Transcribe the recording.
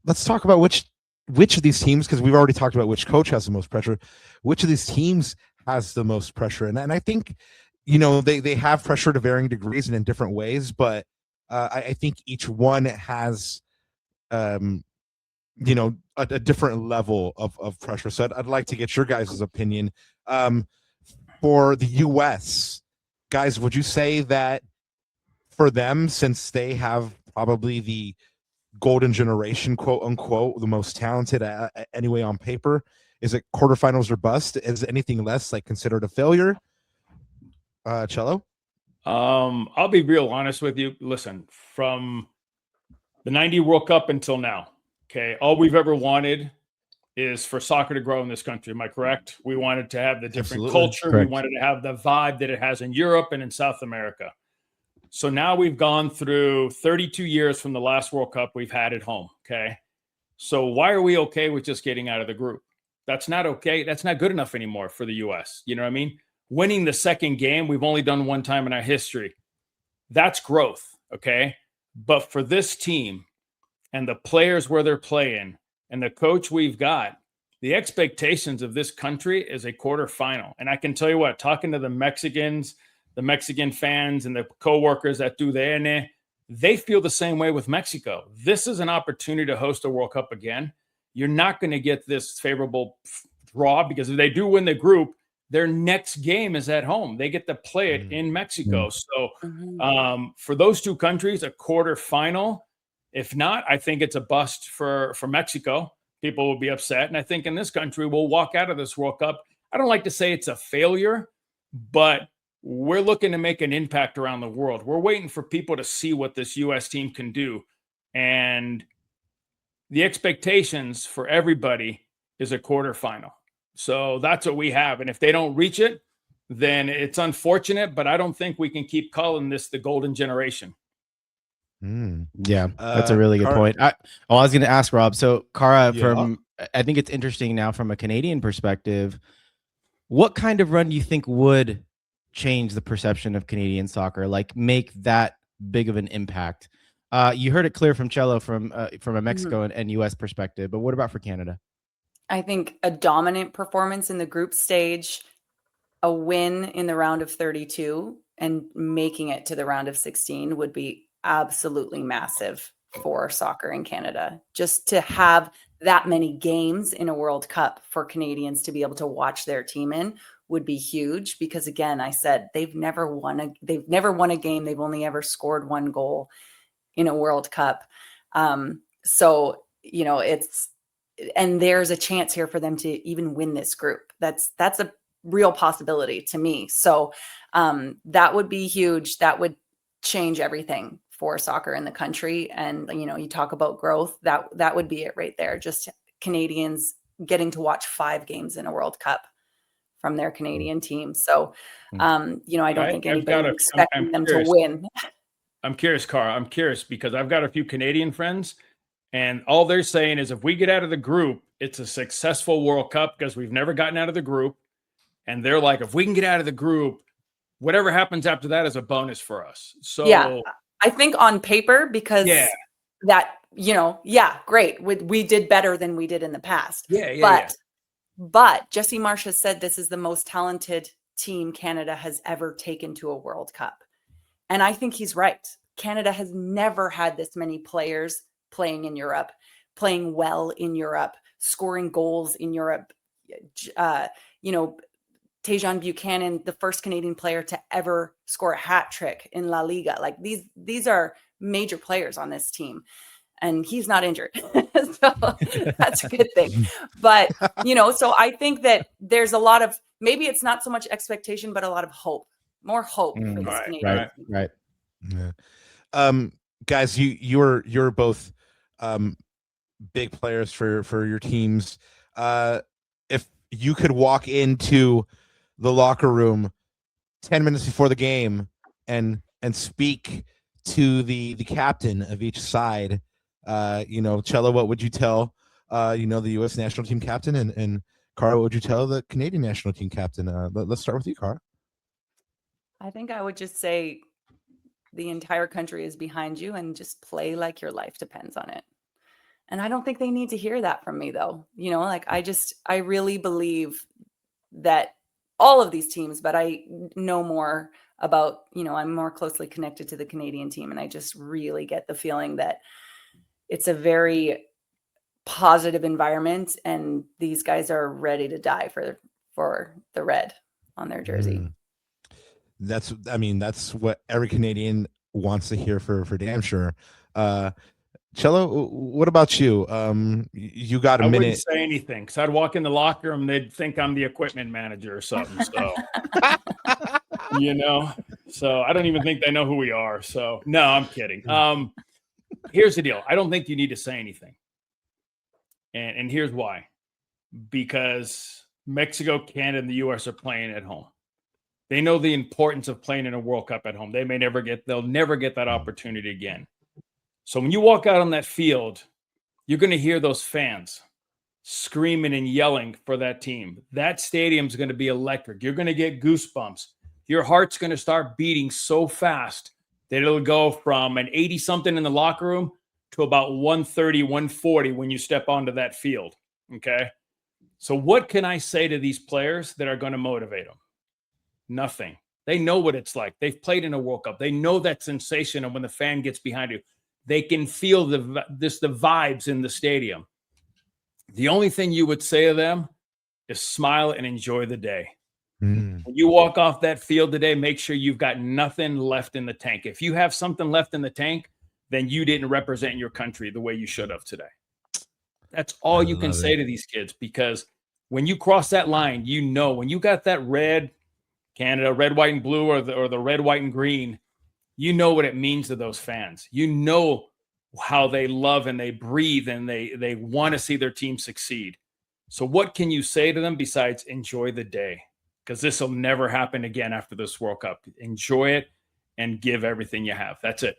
let's talk about which of these teams, because we've already talked about which coach has the most pressure. Which of these teams has the most pressure? And I think, they have pressure to varying degrees and in different ways, but I think each one has, a different level of pressure. So I'd like to get your guys' opinion. For the U.S., guys, would you say that for them, since they have probably the golden generation, quote unquote, the most talented anyway on paper, is it quarterfinals or bust? Is anything less like considered a failure? Cello? I'll be real honest with you. Listen, from the 90 World Cup until now, okay, all we've ever wanted is for soccer to grow in this country. Am I correct? We wanted to have the different culture. Correct. We wanted to have the vibe that it has in Europe and in South America. So now we've gone through 32 years from the last World Cup we've had at home. Okay. So why are we okay with just getting out of the group? That's not okay. That's not good enough anymore for the U.S. You know what I mean? Winning the second game, we've only done one time in our history. That's growth. Okay. But for this team and the players where they're playing and the coach we've got, the expectations of this country is a quarterfinal. And I can tell you what, talking to the Mexicans, the Mexican fans and the coworkers that do the ENE, they feel the same way with Mexico. This is an opportunity to host a World Cup again. You're not going to get this favorable draw because if they do win the group, their next game is at home. They get to play it in Mexico. So for those two countries, a quarterfinal. If not, I think it's a bust for Mexico. People will be upset. And I think in this country, we'll walk out of this World Cup. I don't like to say it's a failure, but we're looking to make an impact around the world. We're waiting for people to see what this U.S. team can do. And the expectations for everybody is a quarterfinal. So that's what we have. And if they don't reach it, then it's unfortunate, but I don't think we can keep calling this the golden generation. Yeah, that's a really good point. I was going to ask Rob. So Kara, I think it's interesting now from a Canadian perspective, what kind of run do you think would change the perception of Canadian soccer, like make that big of an impact? You heard it clear from Cello from a Mexico and U.S. perspective, but what about for Canada? I think a dominant performance in the group stage, a win in the round of 32, and making it to the round of 16 would be absolutely massive for soccer in Canada. Just to have that many games in a World Cup for Canadians to be able to watch their team in would be huge, because again, I said they've never won a game. They've only ever scored one goal in a World Cup. So, and there's a chance here for them to even win this group. That's a real possibility to me. So that would be huge. That would change everything for soccer in the country. And, you talk about growth, that would be it right there. Just Canadians getting to watch 5 games in a World Cup from their Canadian team. So, I don't think anybody expecting them to win. I'm curious, Cara. I'm curious because I've got a few Canadian friends, and all they're saying is if we get out of the group, it's a successful World Cup because we've never gotten out of the group. And they're like, if we can get out of the group, whatever happens after that is a bonus for us. So yeah, I think on paper, because great. We did better than we did in the past. But Jesse Marsh has said this is the most talented team Canada has ever taken to a World Cup. And I think he's right. Canada has never had this many players playing in Europe, playing well in Europe, scoring goals in Europe. Tajon Buchanan, the first Canadian player to ever score a hat trick in La Liga. Like these are major players on this team, and he's not injured. So that's a good thing. But, so I think that there's a lot of, maybe it's not so much expectation, but a lot of hope, more hope for this Canadian team. Right. Yeah. Guys, you're both big players for your teams. If you could walk into the locker room 10 minutes before the game and speak to the captain of each side, Cello, what would you tell the U.S. national team captain, and Cara, what would you tell the Canadian national team captain? Let's start with you, Cara. I think I would just say the entire country is behind you, and just play like your life depends on it. And I don't think they need to hear that from me, though. You know, like I really believe that all of these teams, but I know more about, you know, I'm more closely connected to the Canadian team. And I just really get the feeling that it's a very positive environment and these guys are ready to die for the red on their jersey. That's what every Canadian wants to hear for damn sure. Celo, what about you? You got a minute. I wouldn't say anything because I'd walk in the locker room, they'd think I'm the equipment manager or something. So, you know, so I don't even think they know who we are. So, no, I'm kidding. Here's the deal. I don't think you need to say anything. And here's why. Because Mexico, Canada, and the U.S. are playing at home. They know the importance of playing in a World Cup at home. They'll never get that opportunity again. So when you walk out on that field, you're going to hear those fans screaming and yelling for that team. That stadium's going to be electric. You're going to get goosebumps. Your heart's going to start beating so fast that it'll go from an 80-something in the locker room to about 130, 140 when you step onto that field, okay? So what can I say to these players that are going to motivate them? Nothing. They know what it's like. They've played in a World Cup. They know that sensation of when the fan gets behind you. They can feel the vibes in the stadium. The only thing you would say to them is smile and enjoy the day. When you walk off that field today, make sure you've got nothing left in the tank. If you have something left in the tank, then you didn't represent your country the way you should have today. That's all you can say to these kids, because when you cross that line, you know, when you got that red Canada, red, white, and blue, or the red, white, and green, you know what it means to those fans. You know how they love and they breathe and they want to see their team succeed. So what can you say to them besides enjoy the day? Because this will never happen again after this World Cup. Enjoy it and give everything you have. That's it.